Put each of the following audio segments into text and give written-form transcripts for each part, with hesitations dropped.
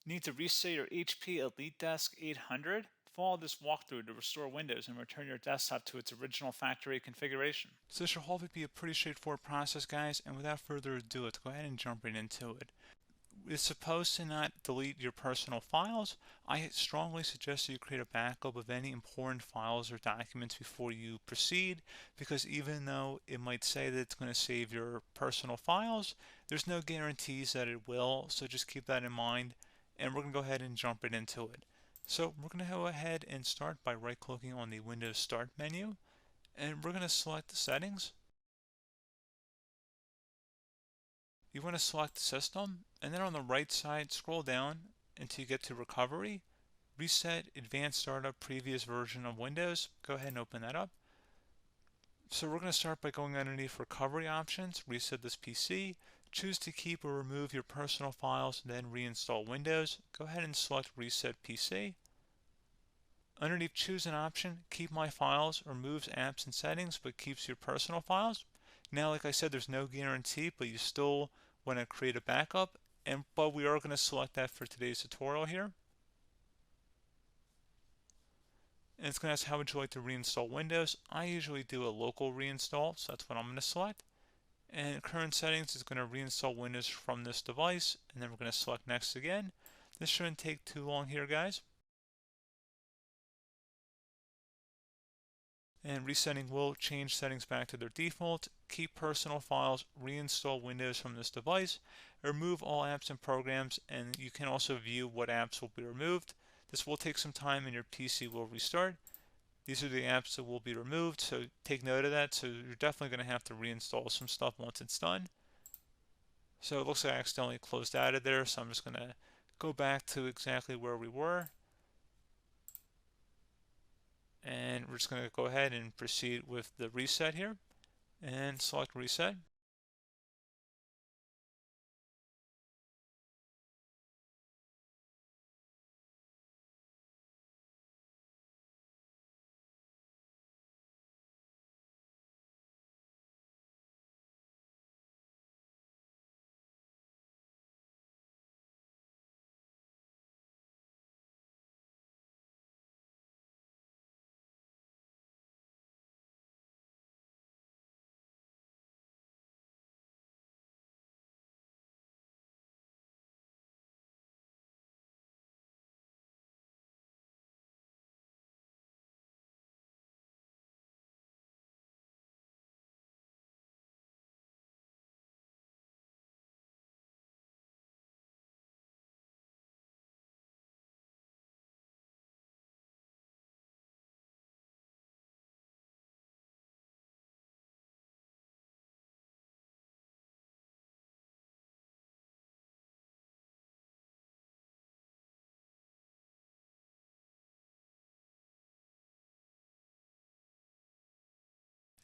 Need to reset your HP EliteDesk 800? Follow this walkthrough to restore Windows and return your desktop to its original factory configuration. So this should hopefully be a pretty straightforward process, guys, and without further ado, let's go ahead and jump right into it. It's supposed to not delete your personal files. I strongly suggest you create a backup of any important files or documents before you proceed, because even though it might say that it's going to save your personal files, there's no guarantees that it will, so just keep that in mind, and we're going to go ahead and jump right into it. So we're going to go ahead and start by right-clicking on the Windows Start menu, and we're going to select the settings. You want to select System, and then on the right side, scroll down until you get to Recovery. Reset Advanced Startup Previous Version of Windows. Go ahead and open that up. So we're going to start by going underneath Recovery Options, reset this PC, choose to keep or remove your personal files, then reinstall Windows. Go ahead and select Reset PC. Underneath Choose an option, Keep My Files removes apps and settings but keeps your personal files. Now, like I said, there's no guarantee, but you still want to create a backup, but we are going to select that for today's tutorial here. And it's going to ask how would you like to reinstall Windows. I usually do a local reinstall, so that's what I'm going to select. And current settings is going to reinstall Windows from this device, and then we're going to select next again. This shouldn't take too long here, guys. And resetting will change settings back to their default, keep personal files, reinstall Windows from this device, remove all apps and programs, and you can also view what apps will be removed. This will take some time and your PC will restart. These are the apps that will be removed, so take note of that. So you're definitely going to have to reinstall some stuff once it's done. So it looks like I accidentally closed out of there, so I'm just going to go back to exactly where we were. And we're just going to go ahead and proceed with the reset here and select reset.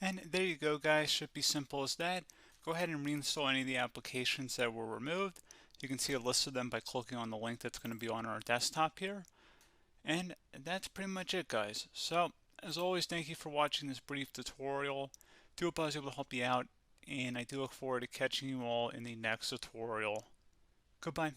And there you go, guys. Should be simple as that. Go ahead and reinstall any of the applications that were removed. You can see a list of them by clicking on the link that's going to be on our desktop here. And that's pretty much it, guys. So, as always, thank you for watching this brief tutorial. Do hope I was able to help you out, and I do look forward to catching you all in the next tutorial. Goodbye.